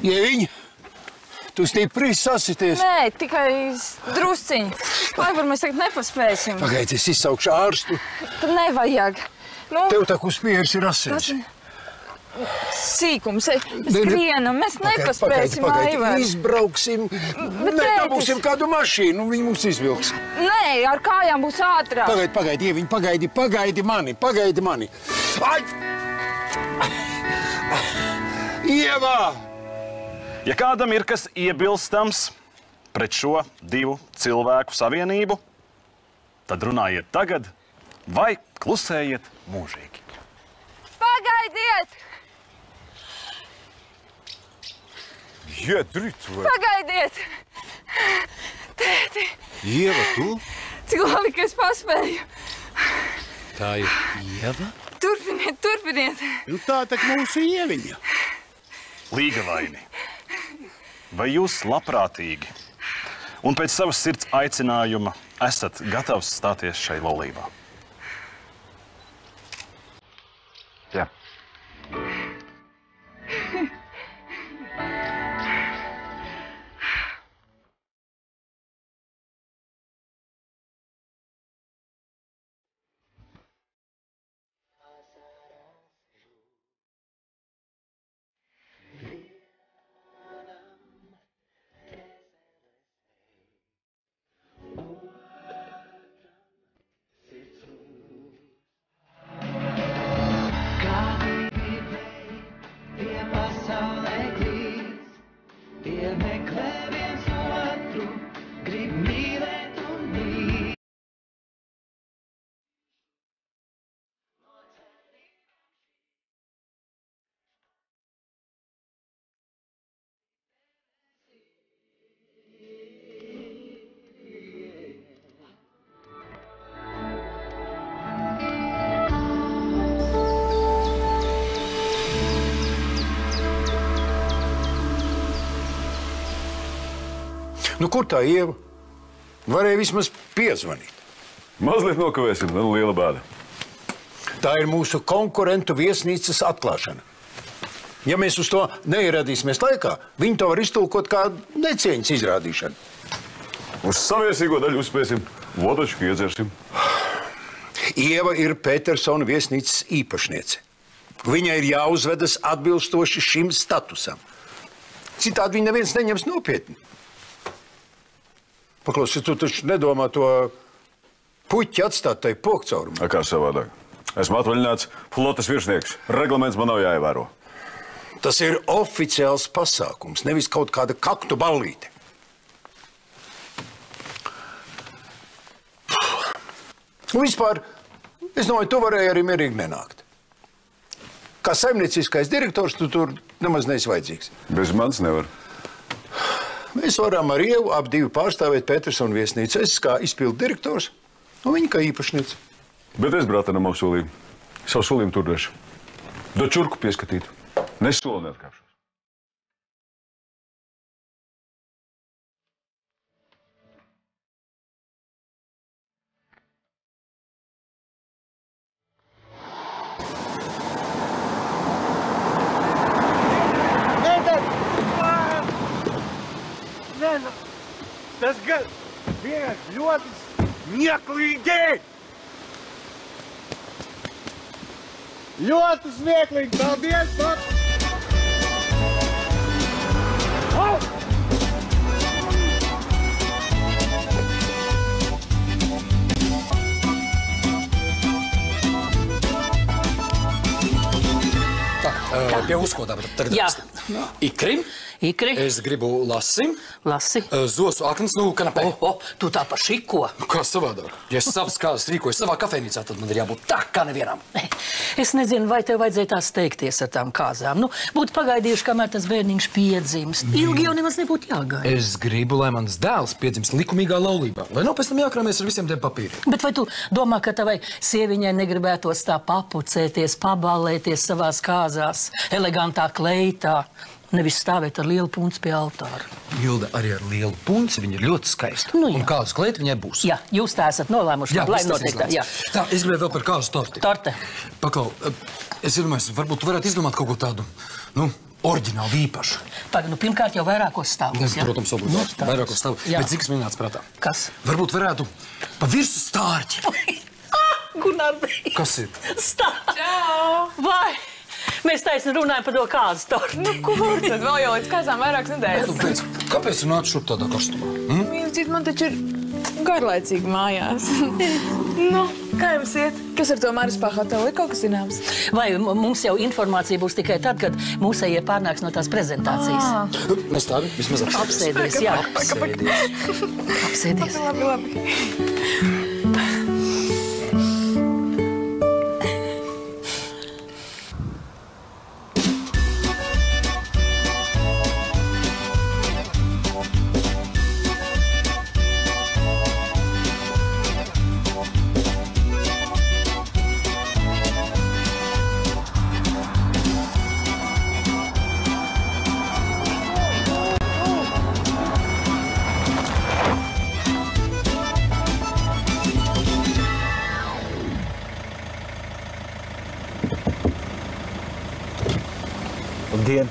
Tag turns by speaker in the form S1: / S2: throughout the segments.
S1: Ieviņ, tu stipri sasities.
S2: Nē, tikai drusciņi. Laibur, mēs tagad nepaspēsim.
S1: Pagaid, es izsaukšu ārstu.
S2: Tad nevajag. Nu,
S1: Tev tā kuspieris ir asins.
S2: Sīkums, skrienam, mēs nepaspēsim, Aivar.
S1: Izbrauksim, dabūsim kādu mašīnu, viņi mums izvilks.
S2: Nē, ar kājām būs ātrāk.
S1: Pagaidi, Ieviņ, pagaidi mani. Ai! Ievā!
S3: Ja kādam ir kas iebilstams pret šo divu cilvēku savienību, tad runājiet tagad vai klusējiet mūžīgi.
S2: Pagaidiet!
S1: Iedrit vai?
S2: Pagaidiet! Tēti!
S1: Ieva, tu?
S2: Cik labi, ka es paspēju.
S1: Tā ir Ieva?
S2: Turpiniet.
S1: Nu tā tak mūsu Ieviņa.
S3: Līgavaini, vai jūs labprātīgi un pēc savas sirds aicinājuma esat gatavs stāties šai laulībā? Jā.
S1: Nu, kur tā Ieva? Varēja vismaz piezvanīt.
S4: Mazliet nokavēsim, nu liela bēda.
S1: Tā ir mūsu konkurentu viesnīcas atklāšana. Ja mēs uz to neieradīsimies laikā, viņi to var iztulkot kā necieņas izrādīšanu.
S4: Uz saviesīgo daļu uzspēsim, vodačku iedzersim.
S1: Ieva ir Petersona viesnīcas īpašniece. Viņai ir jāuzvedas atbilstoši šim statusam. Citādi viņa neviens neņems nopietni. Paklausi, tu taču nedomā to puķi atstāt tai pokcaurumā.
S4: Kā savādāk? Esmu atvaļināts flotes virsnieks. Reglaments man nav jāievēro.
S1: Tas ir oficiāls pasākums, nevis kaut kāda kaktu ballīte. Un vispār, es domāju, tu varēji arī mierīgi nenākt. Kā saimnieciskais direktors, tu tur nemaz neesi vajadzīgs.
S4: Bez manis nevar.
S1: Mēs varam ar Ievu ap divi pārstāvēt Petersona viesnīcu. Es kā izpildu direktors, un viņa kā īpašniece.
S4: Bet es brātenam apsolīju. Savu solījumu turēšu. Do čurku pieskatīt. Nesoli neatkāpšos.
S1: Tas gan vienkārši ļoti smieklīgi! Ļoti smieklīgi! Paldies, pat!
S5: Pie uzkodām tagad. Jā. Ikrim. Es gribu lasi. Zosu aknas, kanapē.
S6: Tu tā pa šiko.
S5: Kā savādāk? Ja es savas kāzas rīkoju savā kafejnīcā, tad man ir jābūt tā kā nevienam.
S6: Es nezinu, vai tev vajadzēja tā steigties ar tām kāzām. Būtu pagaidījuši, kamēr tas bērniņš piedzimst. Ilgi jau nemaz nebūtu jāgaida.
S5: Es gribu, lai mans dēls piedzimst likumīgā laulībā. Lai nav pēc tam jākrāmies ar visiem tiem papīriem.
S6: Bet vai tu domā, ka tavai sieviņai negribētos tā papucēties, paballēties savās kāzās, elegantā kleitā? Nevis stāvēt ar lielu punci pie altāra.
S5: Hilda arī ar lielu punci, viņa ir ļoti skaista.
S6: Nu, jā.
S5: Un kādas kleitas viņai būs?
S6: Jā, jūs tā esat nolēmuši.
S5: Jā,
S6: lai notiek tā. Jā.
S5: Tā, es gribēju vēl par kāzu torti.
S6: Torte.
S5: Paklau, es iedomājos, varbūt tu varētu izdomāt kaut ko tādu, oriģināli īpaša.
S6: Pagaid, nu pirmkārt jau vairākos stāvos, ja?
S5: Protams, obligāti. Vairākos stāvos. Bet cik es minēts prātā?
S6: Kas?
S5: Varbūt varētu pa virsu stārķi.
S6: Gunār,
S5: Kas ir?
S6: Stārķi! Čau! Vai! Mēs taisni runājam par to kāzu torti.
S2: Nu, kur tad? Vēl jau līdz kazām vairākas nedēļas.
S5: Kāpēc tu nāc šurp tādā karstumā?
S2: Mīlcīt, man taču ir garlaicīgi mājās. Nu, kā jums iet? Kas ar to Marispā hotelu? Ir kaut kas zināms?
S6: Vai mums jau informācija būs tikai tad, kad mūsējie pārnāks no tās prezentācijas?
S5: Mēs tādi vismaz
S6: Apsēdies, jā. Apsēdies.
S2: Labi.
S3: Labdien!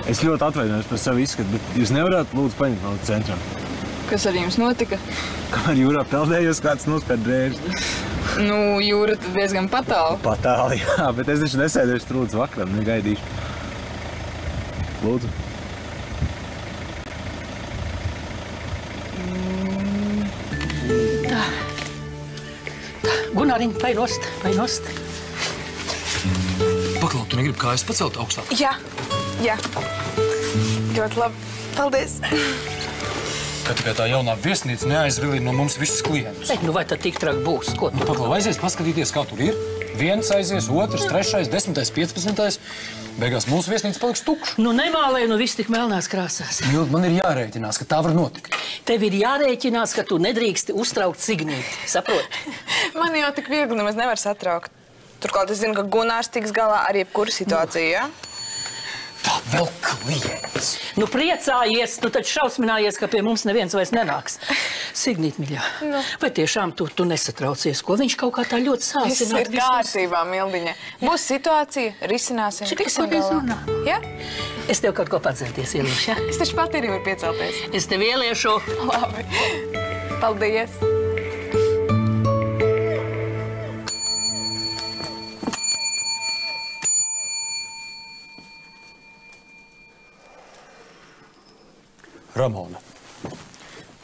S3: Es ļoti atvainojos par savu izskatu, bet jūs nevarētu lūdzu paņemt no centram?
S2: Kas ar jums notika?
S3: Kamēr jūrā peldējos, kāds nospēr drēžas.
S2: Nu, jūra tad diezgan patāli.
S3: Patāli, jā, bet es taču nesēdēšu tur līdz vakaram, negaidīšu. Lūdzu.
S6: Tā. Gunāriņ, vai nost.
S5: Paklau, tu negribi kājas pacelt augstāk?
S2: Jā. Ļoti labi. Paldies.
S5: Kā tikai tā jaunā viesnīca neaizvilina no mums visus klientus.
S6: Nu vai tad tik traki būs? Ko tu?
S5: Nu, paklau, aizies paskatīties, kā tur ir. Viens aizies, otrs, trešais, 10., 15. Beigās mūsu viesnīca paliks tukša.
S6: Nu nemālē, nu viss tik melnās krāsās.
S5: Mildi, man ir jārēķinās, ka tā var notikt.
S6: Tev ir jārēķinās, ka tu nedrīksti uztraukt Signīti. Saproti?
S2: Man jau tik viegli nemaz nevar satraukt. Turklāt es zinu, ka Gunārs tiks galā ar jebkuru situāciju, ja?
S5: Tā vēl klients.
S6: Nu priecājies, nu taču šausminājies, ka pie mums neviens vairs nenāks. Signīt, miļā, vai tiešām tu nesatraucies, ko viņš kaut kā tā ļoti sāsināt?
S2: Viss ir kārtībā, Mildiņa. Būs situācija, risināsim, tiksim galā. Ja?
S6: Es tev kaut ko padzerties ieliešu, ja?
S2: Es taču pat arī varu piecelties.
S6: Es tev ieliešu.
S2: Labi. Paldies.
S5: Ramona,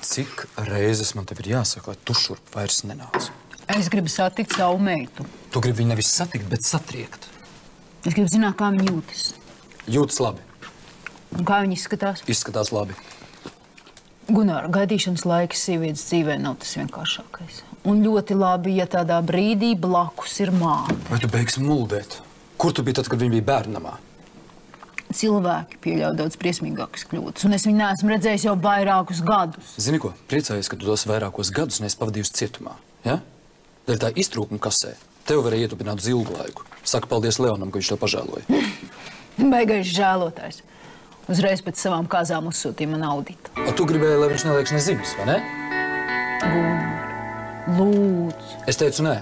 S5: cik reizes man tev ir jāsaka, lai tu šurp vairs nenāc?
S7: Es gribu satikt savu meitu.
S5: Tu gribi viņu nevis satikt, bet satriekt.
S7: Es gribu zināt, kā viņa jūtas.
S5: Jūtas labi.
S7: Un kā viņa izskatās?
S5: Izskatās labi.
S7: Gunār, gaidīšanas laiks sievietes dzīvē nav tas vienkāršākais. Un ļoti labi, ja tādā brīdī blakus ir māte.
S5: Vai tu beigsi muldēt? Kur tu biji tad, kad viņa bija bērnamā?
S7: Cilvēki pieļauj daudz briesmīgākas kļūdas, un es viņu neesmu redzējis jau vairākus gadus.
S5: Zini ko? Priecājies, ka tu tos vairākos gadus neesi pavadījusi cietumā, ja? Dēļ tā iztrūkuma kasē tev varēja ietupināt uz ilgu laiku. Saka paldies Leonam, ka viņš tev pažēloja.
S7: Beigais žēlotājs. Uzreiz pēc savām kāzām uzsūtīja man auditu.
S5: A tu gribēji, lai viņš nelieks neziņas, vai ne?
S7: Gunār, lūdzu.
S5: Es teicu nē.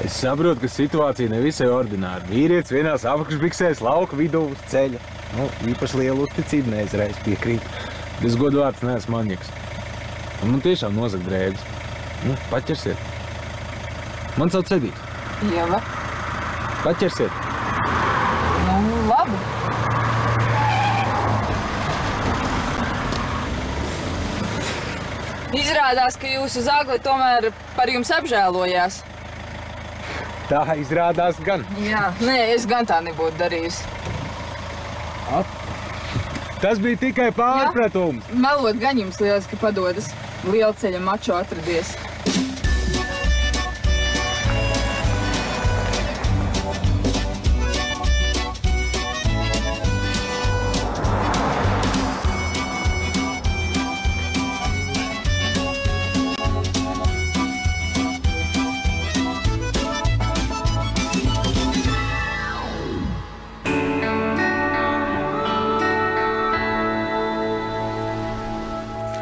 S3: Es saprotu, ka situācija nevisai ordināra. Vīrietis vienās apakšbiksēs lauka vidū uz ceļa. Nu, īpaši lielu uzticību neizreiz piekrīt. Es godu vārds neesmu maņiks. Un man tiešām nozag drēbes. Nu, paķersiet. Man sauc Edijs.
S2: Ieva.
S3: Paķersiet.
S2: Nu, labi. Izrādās, ka jūsu zagli tomēr par jums apžēlojās.
S3: Tā izrādās gan.
S2: Jā, nē, es gan tā nebūtu darījusi.
S3: Tas bija tikai pārpratums.
S2: Melot gan jums lieliski padodas. Lielceļa mačo atradies.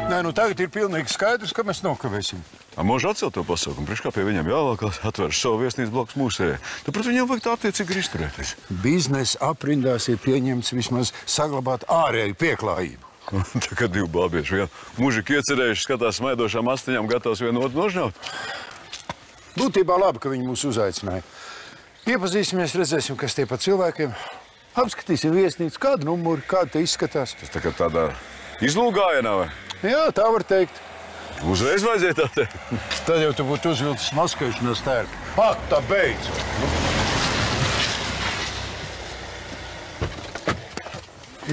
S1: Nē, nu tagad ir pilnīgi skaidrs, ka mēs nokavēsim.
S4: Mūžu atcelt to pasaukumu, priekš kā pie viņiem jāvēlkās atvērš savu viesnīcu blakus mūsējai. Tad pret viņiem vajag tā attiecīgi ir izturēties.
S1: Biznesa aprindās ir pieņemts vismaz saglabāt ārēju pieklājību.
S4: Tā kā divi bābieši vien mužiki iecerējuši, skatās smaidošām astiņām, gatavs vienu otru nožņaut.
S1: Būtībā labi, ka viņi mūs uzaicināja. Iepazīsimies, redzēsim, kas tie pa cilvēkiem. Apskatīsim viesnīcu, kādu numuru, kāda te izskatās.
S4: Tas tā kā tādā izlūgājienā, vai?
S1: Jā, tā var teikt.
S4: Uzreiz vajadzēja tā teikt.
S1: Tad jau tu būtu uzvilcis maskēšanās tērpu. Ak, tā beidz!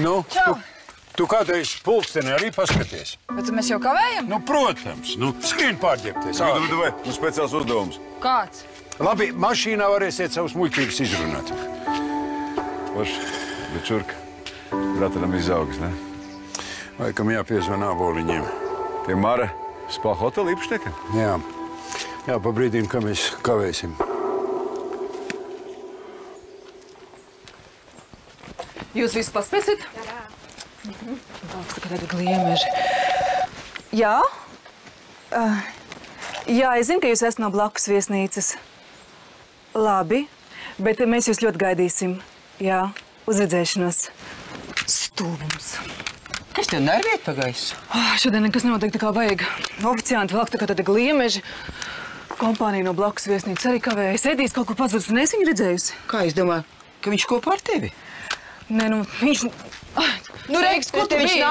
S1: Nu, tu kādreiz pulksteni arī paskaties.
S2: Bet mēs jau kavējam?
S1: Nu, protams. Nu, skrien pārģēpties.
S4: Vai, speciāls uzdevums.
S2: Kāds?
S1: Labi, mašīnā varēsiet savus muļķības izrunāt.
S4: Forši, bet čurka. Rataram izaugas, ne?
S1: Laikam jāpiezvan āboliņiem.
S4: Tie Mare spa hotela īpašnieki?
S1: Jā. Jā, pa brīdīm, ka mēs kavēsim.
S2: Jūs visi paspēsit? Jā. Daudz tā kā tādi gliemeži.
S8: Jā? Jā, es zinu, ka jūs esat no blakus viesnīcas. Labi, bet mēs jūs ļoti gaidīsim. Jā, uz redzēšanos. Stulbums.
S9: Kas tev nerviet pagaisu?
S8: Šodien nekas nenotiek tā kā vajag. Oficianti velk tā kā tādi gliemeži. Kompānija no blakus viesnīcas arī kavējas. Edijs kaut kur pazudis, un es viņu redzējusi.
S9: Kā es domāju, ka viņš kopā ar tevi?
S8: Nē, nu, viņš...
S2: Nu, Reiks, kur tu biji?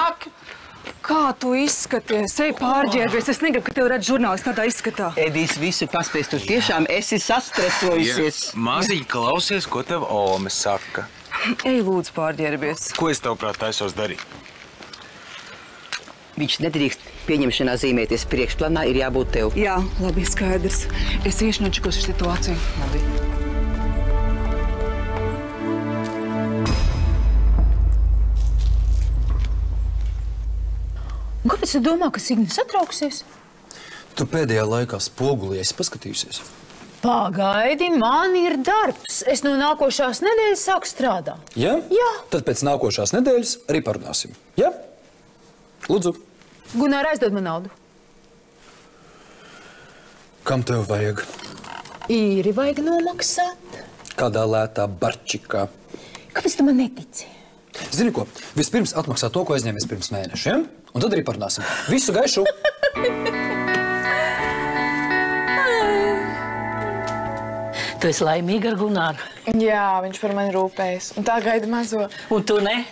S8: Kā tu izskaties? Ej pārģērbies. Es negribu, ka tev redz žurnālisti tādā izskatā.
S9: Edijs visu paspēs, tu tiešām esi sastresojusies.
S3: Māsiņ, klausies, ko tev Ome saka.
S8: Ej, lūdzu, pārģērbies.
S3: Ko es tavuprāt taisos darīt?
S9: Viņš nedrīkst pieņemšanā zīmēties. Priekšplānā ir jābūt tev.
S8: Jā, labi, skaidrs. Es iešu nočikošu situāciju.
S9: Labi.
S7: Kāpēc tu domā, ka Signe satrauksies?
S5: Tu pēdējā laikā spogulī esi paskatījusies?
S7: Pagaidi, man ir darbs. Es no nākošās nedēļas sāku strādāt.
S5: Ja?
S7: Jā.
S5: Tad pēc nākošās nedēļas arī parunāsim. Ja? Lūdzu.
S7: Gunār, aizdod man naudu.
S5: Kam tev vajag?
S7: Īri vajag nomaksāt.
S5: Kādā lētā barčikā?
S7: Kāpēc tu man netici?
S5: Zini ko? Vispirms atmaksā to, ko aizņēmies pirms mēneša, ja? Un tad arī parunāsim. Visu gaišu!
S6: Tu esi laimīga ar Gunāru.
S2: Jā, viņš par mani rūpējas. Un tā gaida mazo.
S6: Un tu ne?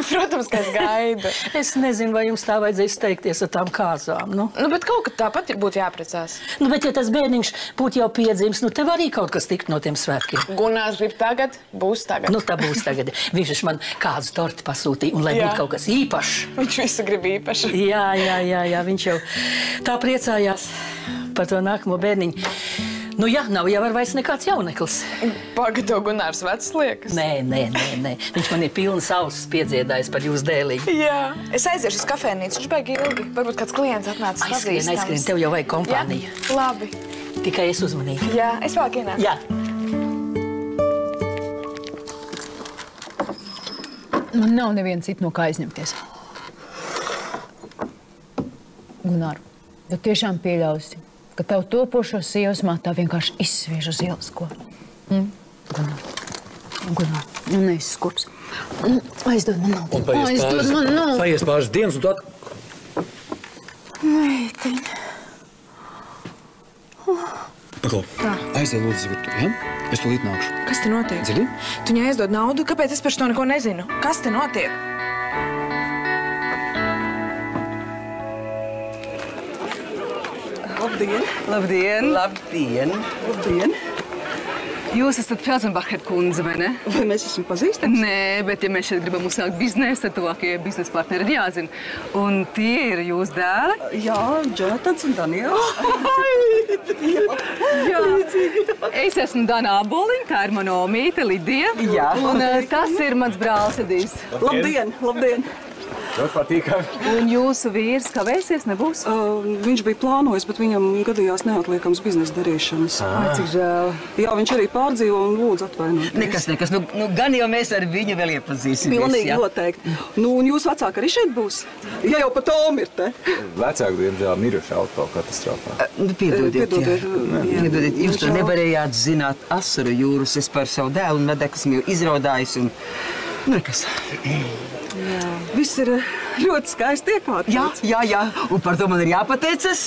S2: Protams, ka es gaidu.
S6: Es nezinu, vai jums tā vajadzēja izteikties ar tām kāzām, nu.
S2: Nu, bet kaut kad tāpat būtu jāprecās.
S6: Nu, bet ja tas bērniņš būtu jau piedzimis, nu, tev arī kaut kas tikt no tiem svētkiem.
S2: Gunārs grib tagad, būs tagad.
S6: Nu, tā būs tagad. Viņš man kādu torti pasūtīja, un lai
S2: Jā.
S6: būtu kaut kas īpašs.
S2: Viņš visu grib īpaši.
S6: Jā, viņš jau tā priecājās par to nākamo bērniņu. Nu jā, nav jau vairs nekāds jauneklis.
S2: Pagato Gunārs vecs liekas.
S6: Nē. Viņš man ir pilnas ausis piedziedājis par jūsu dēlīgu.
S2: Jā. Es aiziešu uz kafēnīcu, viņš baigi ilgi. Varbūt kāds klients atnācis
S6: Aizskrien, tev jau vajag kompāniju.
S2: Jā, labi.
S6: Tikai es uzmanīju.
S2: Jā, es vēl ienāku.
S6: Jā.
S7: Man nav neviena cita no kā aizņemties. Gunār, tu tiešām pieļausi, ka tavu topošo sievas mātā vienkārši izsviež uz ielas, ko? Gunār, nu neesi skurs. Aizdod man naudu. Aizdod man naudu.
S5: Paies pāris dienas un tu
S7: Meitiņ.
S5: Paklau, aiziet lūdzu virtuvi, ja? Es tūlīt nākšu.
S2: Kas te notiek?
S5: Dzirdi?
S2: Tu viņai aizdod naudu? Kāpēc es par to neko nezinu? Kas te notiek?
S8: Labdien! Labdien!
S9: Labdien!
S8: Labdien! Jūs esat Felsenbacher kundze, vai ne?
S9: Vai mēs esam pazīstami?
S8: Nē, bet ja mēs šeit gribam uzsākt biznesu, tad tuvākie biznesa partneri ir jāzina. Un tie ir jūsu dēli?
S9: Jā, Jonatans un Daniels.
S8: Jā. Es esmu Dana Aboliņa, tā ir mana omīte Lidija.
S9: Jā.
S8: Un tas ir mans brālis Edijs.
S9: Labdien, labdien!
S3: Ļoti patīkami.
S8: Un jūsu vīrs kavēsies, nebūs?
S10: Viņš bija plānojis, bet viņam gadījās neatliekams biznesa darīšanas.
S8: Cik žēl.
S10: Jā, viņš arī pārdzīvo un lūdzu atvainoties.
S9: Nekas. Nu, gan jau mēs ar viņu vēl iepazīsimies.
S10: Pilnīgi noteikti. Nu, un jūs vecāki arī šeit būs? Ja jau pat Tom ir te.
S3: Vecāki, diemžēl, miruši auto katastrofā.
S9: Piedodiet, jūs to nevarējāt zināt asaru jūras. Es par savu dēlu un medekli jau izraudājis un nekas.
S10: Viss ir ļoti skaisti iekārtots.
S9: Jā. Un par to man ir jāpateicas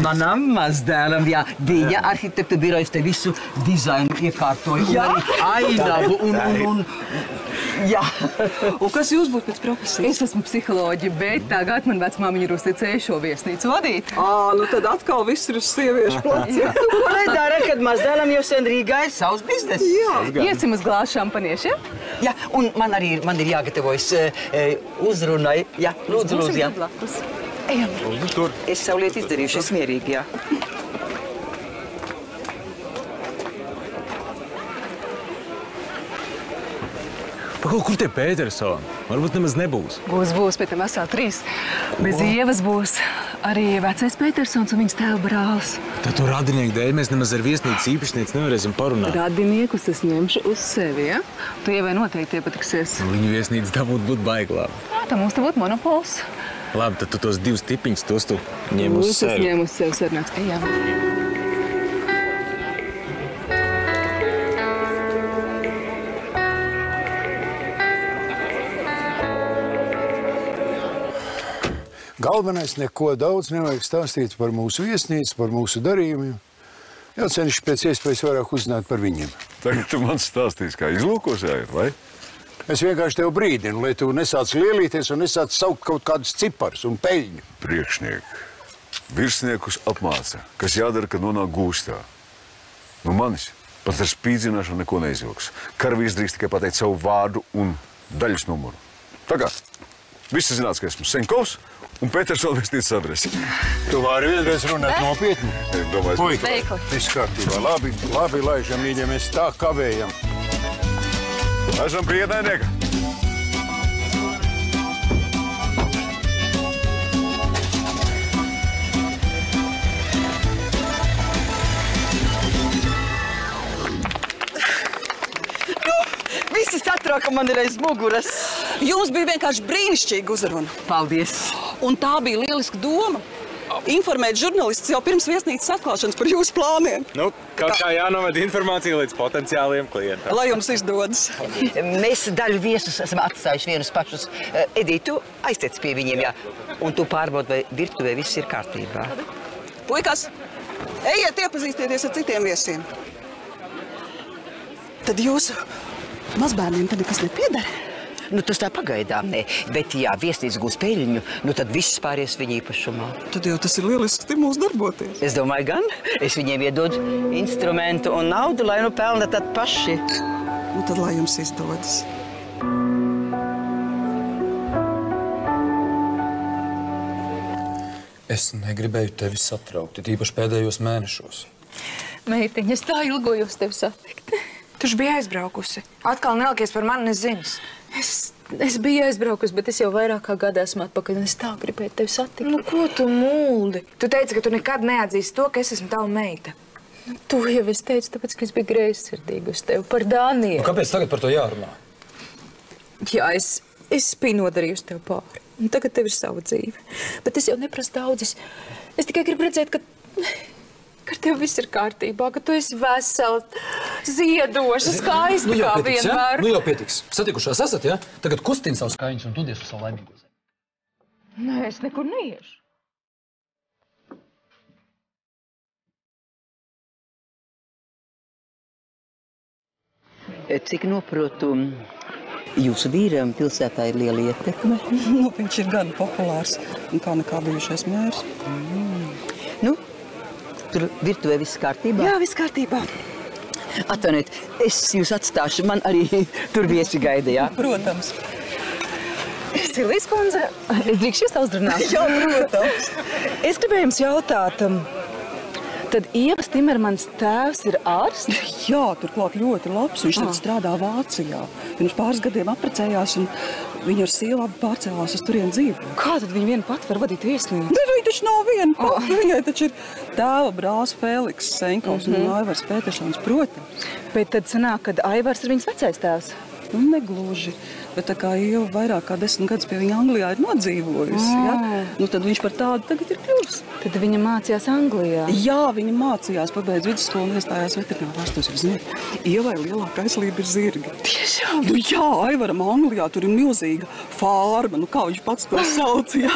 S9: manam mazdēlam. Jā, viņa arhitektu birojas te visu dizainu iekārtoja. Un arī ainavu un jā.
S10: Un kas jūs būtu pēc profesijas?
S8: Es esmu psiholoģi, bet tagad man vecmāmiņa ir uzticējuši šo viesnīcu vadīt.
S10: Nu tad atkal viss ir uz sieviešu pleciem.
S9: Ko lai dara, kad mazdēlam jau sen Rīgā ir savs biznes?
S10: Jā.
S8: Iesim uz glāzi šampaniešu, ja?
S9: Jā, un man ir jāgatavojas uzrunai. Jā, lūdzu, jā.
S8: Ejam.
S3: Tur.
S9: Es savu lietu izdarījuši, es mierīgi, jā.
S3: Kur tie Petersoni? Varbūt nemaz nebūs.
S8: Būs, pēc tam esā 3. Bez Ievas būs arī vecais Petersons un viņas tēva brālis.
S3: Tad to radinieku dēļ mēs nemaz ar viesnīcas īpašnieci nevarēsim parunāt.
S8: Radiniekus es ņemšu uz sevi, ja? Tu Ievai noteikti iepatiksies.
S3: Viņu viesnīca dabūt būtu baiglā.
S8: Tā mums te būtu monopols.
S3: Labi, tad tu tos 2 tipiņus, tos tu ņem uz sevi.
S8: Es ņemu uz sevi sarunāts. Ejam.
S1: Galvenais neko daudz nevajag stāstīt par mūsu viesnīcu, par mūsu darījumiem. Jācenšas pēc iespējas vairāk uzzināt par viņiem.
S4: Tagad tu man stāstīsi, kā izlūkosā ir, vai?
S1: Es vienkārši tev brīdinu, lai tu nesāc lielīties un nesāc saukt kaut kādus ciparus un peļņu.
S4: Priekšnieki. Virsniekus apmāca, kas jādara, kad nonāk gūstā. Nu manis pat ar spīdzināšanu neko neizvilks. Karavīrs drīkst tikai pateikt savu vārdu un daļas numuru. Tā kā visi zināts, ka esmu Senkovs un Petersona viesnīcas adresi.
S1: Tu vari vienreiz runāt nopietni?
S4: Domāju,
S2: Veikli.
S1: Viss kārtībā. Labi, laižam, mīļie, mēs tā kavējam.
S4: esam pie ienaidnieka.
S9: Visi satrauka man ir aiz muguras.
S10: Jums bija vienkārši brīnišķīga uzruna.
S9: Paldies.
S10: Un tā bija lieliska doma. Informēt žurnālistus jau pirms viesnīcas atklāšanas par jūsu plāniem.
S3: Nu, kaut kā jānoved informācija līdz potenciāliem klientiem.
S10: Lai jums izdodas.
S9: Mēs daļu viesus esam atstājuši vienus pašus. Edīte, tu aiztiec pie viņiem, jā. Un tu pārbaudi, vai virtuvē viss ir kārtībā.
S10: Puikas, ejiet iepazīstieties ar citiem viesiem. Tad jūsu mazbērniem te nekas nepiedara?
S9: Nu, tas tā pagaidām, ne. Bet, ja viesnīca gūs peļņu, nu tad viss pāries viņa īpašumā.
S10: Tad jau tas ir lielisks stimuls darboties.
S9: Es domāju, gan. Es viņiem iedodu instrumentu un naudu, lai nu pelna tad paši.
S10: Nu, tad lai jums izdodas.
S5: Es negribēju tevi satraukt, īpaši pēdējos mēnešos.
S2: Meitiņa, es tā ilgojos tevi satikt.
S11: Tu biji aizbraukusi. Atkal neliekies par mani neziņas.
S2: Es biju aizbraukusi, bet es jau vairāk kā gadu esmu atpakaļ, un es tā gribēju tevi satikt.
S11: Nu, ko tu mūldi? Tu teici, ka tu nekad neatzīsi to, ka es esmu tava meita.
S2: Nu, to jau es teicu, tāpēc, ka es biju greizsirdīga uz tevi par Dāniju.
S5: Nu, kāpēc tagad par to jārunā?
S2: Jā, es biju nodarījusi tev pāri. Un tagad tev ir sava dzīve. Bet es jau neprasu daudz. Es tikai gribu redzēt, ka tev viss ir kārtībā, ka tu esi vesela, ziedoša, skaista kā vienmēr.
S5: Ja? Nu jau pietiks. Satikušās esat, ja? Tagad kustini savus kaiņus un dodies uz savu laimīgo zemi.
S2: Nē, es nekur neiešu.
S9: Cik noprotu, jūsu vīram pilsētā ir liela ietekme?
S10: Nu, viņš ir gan populārs un kā nekā bijušais mērs.
S9: Nu, tur virtuvē viss kārtībā?
S10: Jā, viss kārtībā.
S9: Atvainojiet, es jūs atstāšu. Man arī tur viesi gaida, jā?
S10: Protams.
S8: Silvijas kundze, es drīkšu jūs tā uzrunāt?
S10: Jā, protams.
S8: Es gribēju jums jautāt, tad Ievas Timermans tēvs ir ārsts?
S10: Jā, turklāt ļoti labs. Viņš tad strādā Vācijā. Pirms pāris gadiem apprecējās un Viņa ar sievu abi pārcēlās uz turieni dzīvot.
S8: Kā tad viņa viena pati var vadīt viesnīcu?
S10: Viņa taču nav viena pati. Viņai taču ir tēva brālis Feliks Senkovs un Aivars Pētersons, protams.
S8: Bet tad sanāk, kad Aivars ir viņas vecais tēvs.
S10: Nu, negluži. Bet tā kā Ieva vairāk kā 10 gadus pie viņa Anglijā ir nodzīvojusi, ja? Nu, tad viņš par tādu tagad ir kļuvis.
S8: Tad viņa mācījās Anglijā?
S10: Jā, viņa mācījās, pabeidz vidusskolu un iestājās veterinārārstos. Ziniet, Ievai lielākā aizlība ir zirgi.
S8: Tiešām?
S10: Nu jā, Aivaram Anglijā tur ir milzīga farma, nu kā viņš pats to sauc, jā.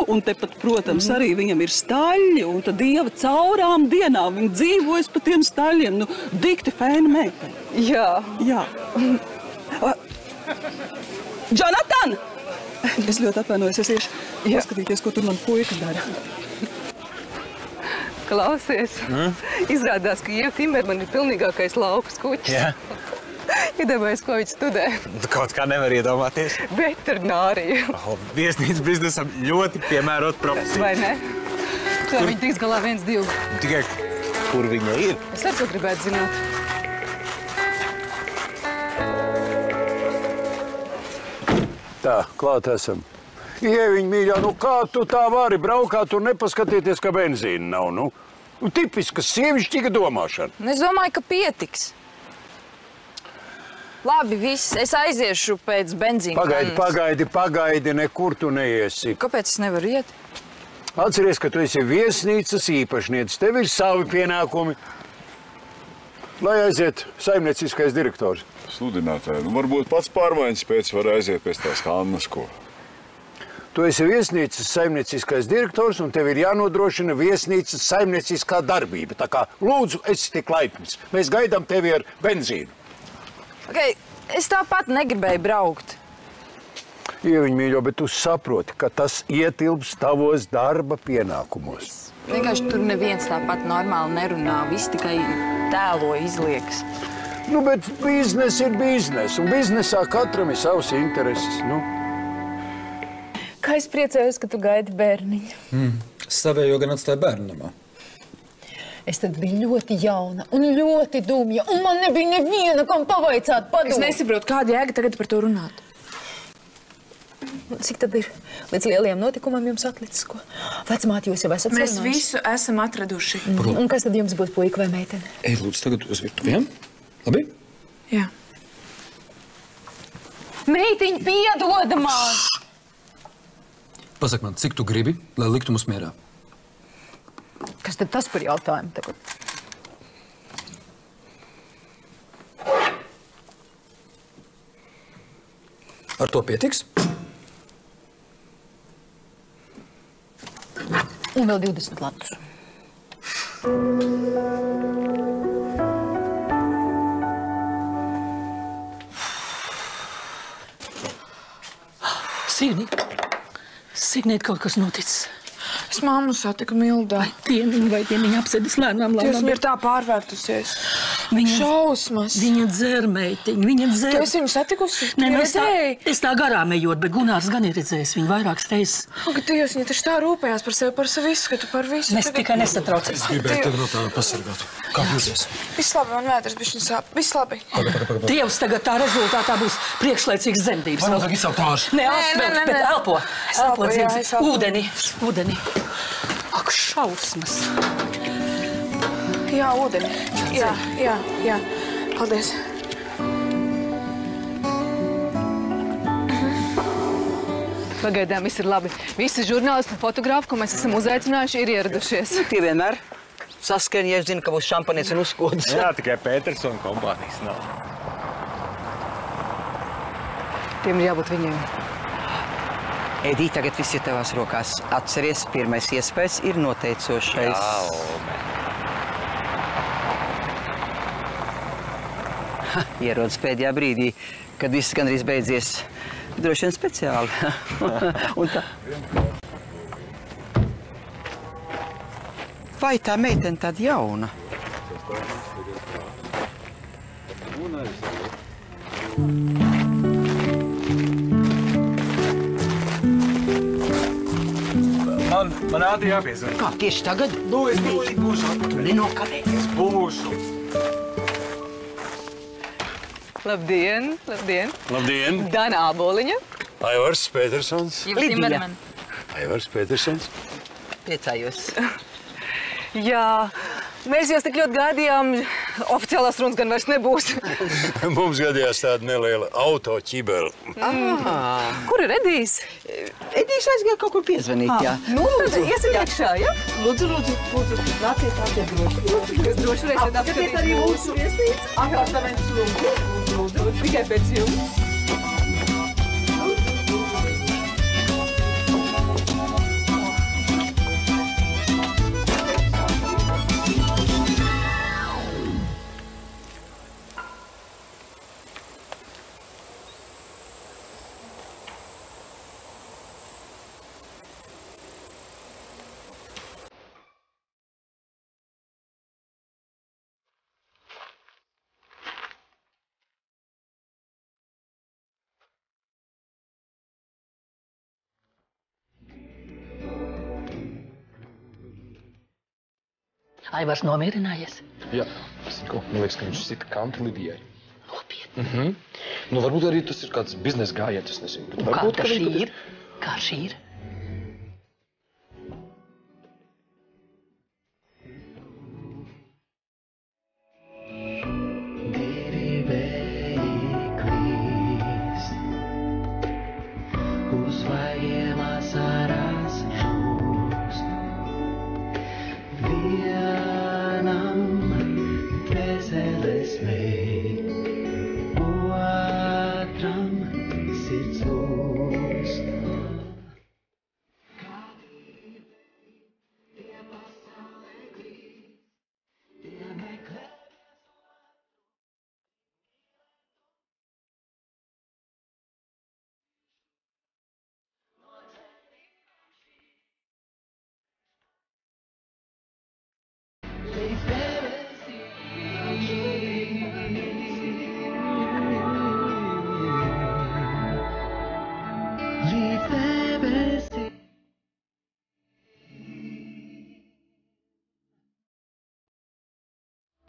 S10: Un tepat, protams, arī viņam ir staļļi, un tad Ieva caurām dienām viņa dzīvojas pa tiem staļļiem. Nu, dikti fēna meitene.
S8: Jā.
S10: Jā. Jonatan! Es ļoti atvainojos, es iešu paskatīties, ko tur man puika dara.
S8: Klausies, izrādās, ka Ieva Timerman ir pilnīgākais laukas kuķis.
S3: Jā.
S8: Iedomājies, ko viņš studē.
S3: Kaut kā nevar iedomāties.
S8: Veterināriju.
S3: Viesnīcas biznesam ļoti piemērot profesiju.
S8: Vai ne? Kā viņi tiks galā 1, 2?
S3: Tikai, kur viņa ir?
S8: Es arī to gribētu zināt.
S1: Tā, klāt esam. Ieviņ, mīļā, nu kā tu tā vari braukāt un nepaskatīties, ka benzīna nav, nu? Nu, tipiska sievišķīga domāšana.
S11: Es domāju, ka pietiks. Labi, viss. Es aiziešu pēc benzīna.
S1: Pagaidi, nekur tu neiesi.
S11: Kāpēc es nevaru iet?
S1: Atceries, ka tu esi viesnīcas īpašniece. Tev ir savi pienākumi. Lai aiziet saimnieciskais direktors.
S4: Sludinātāji, nu varbūt pats pārmaiņas pēc var aiziet pēc tās Hannas, ko?
S1: Tu esi viesnīcas saimnieciskais direktors un tev ir jānodrošina viesnīcas saimnieciskā darbība. Tā kā, lūdzu, esi tik laipns. Mēs gaidām tevi ar benzīnu.
S11: Okay, es tāpat negribēju braukt.
S1: Ieviņ, mīļo, bet tu saproti, ka tas ietilps tavos darba pienākumos.
S11: Vienkārši tur neviens tāpat normāli nerunā. Viss tikai tēlo izliekas.
S1: Nu, bet biznes ir biznes, un biznesā katram ir savs intereses, nu.
S2: Kā es priecājos, ka tu gaidi bērniņu.
S5: Savējo gan atstāja bērnamā.
S7: Es tad biju ļoti jauna un ļoti dumja, un man nebija neviena, kam pavaicāt padomu.
S2: Es nesaprotu, kāda jēga tagad par to runāt. Cik tad ir līdz lielajiem notikumam jums atlicis, ko? Vecmāte, jūs jau esat
S11: Mēs
S2: sarunājuši?
S11: visu esam atraduši.
S2: Un kas tad jums būs, puika vai meitene?
S5: Ej, lūdzu, tagad uz virtuviem. Labi?
S11: Jā.
S7: Meitiņ, piedod man!
S5: Pasak man, cik tu gribi, lai liktu mums mierā?
S7: Kas tad tas par jautājumu tagad?
S5: Ar to pietiks?
S7: Un vēl 20 latus.
S6: Signīt, kaut kas noticis.
S11: Es mammu satiku Mildā.
S6: Vai dieniņa apsēdis lēnām.
S11: Jūs viņa ir tā pārvērtusies. Šausmas.
S6: Viņa dzer, meitiņa, viņa dzer.
S11: Tu esi viņu satikusi?
S6: Nē, es tā garām ejot, bet Gunārs gan ir redzējis viņu vairākas reizes.
S11: Ak, Dievs, viņa taču tā rūpējās par sevi, par savu izskatu, par visu.
S6: Nes tikai nesatraucies.
S5: Es gribēju tevi no tā pasargāt. Kā jūties?
S11: Viss labi, man vēders bišķiņ sāp. Viss labi.
S6: Dievs, tagad tā rezultātā būs priekšlaicīgas dzemdības.
S5: Man vajag izsaukt ārstu.
S6: Nē, bet elpo. Elpo dzīves. Ūdeni. Ak, šausmas.
S11: Jā, ūdeni. Jā. Paldies.
S8: Pagaidām viss ir labi. Visi žurnālisti un fotogrāfi, ko mēs esam uzaicinājuši, ir ieradušies.
S9: Tie vienmēr saskaņa, ja es zinu, ka būs šampanietis un uzkodas.
S3: Jā, tikai Pētersona kompānijas nav.
S8: Tiem ir jābūt viņiem.
S9: Edī, tagad viss ir tavās rokās. Atceries, pirmais iespējas ir noteicošais. Ierodas pēdējā brīdī, kad viss gandrīz beidzies. Droši vien speciāli. Un tā. Vai tā meitene tāda jauna?
S3: Man ātri jāpiezvan.
S9: Kā, tieši tagad?
S3: Nu, es būšu.
S9: Tu nenokavējies.
S3: Būšu.
S8: Labdien, labdien.
S1: Labdien!
S8: Dana Āboliņa.
S1: Aivars Petersons.
S9: Lidija.
S1: Aivars Petersons.
S9: Priecājos.
S8: Jā, mēs jūs tik ļoti gaidījām. Oficiālās runas gan vairs nebūs.
S1: Mums gadījās tāda neliela autoķibele.
S8: Kur ir Edijs?
S9: Edijs aizgāja kaut kur piezvanīt, jā.
S8: Nu, lūdzu, iesim iekšā, ja?
S9: Lūdzu, nāciet droši.
S8: Jūs droši varēsiet apskatīt arī mūsu viesnīcu.
S9: Apartamentus lūdzu.
S8: Tikai pēc jums.
S6: Aivars nomierinājies?
S5: Jā, man liekas, ka viņš sita kantu Lidijai. Nopietni? Nu, varbūt arī tas ir kāds biznesa gājiet, es nezinu.
S6: Kā šī ir?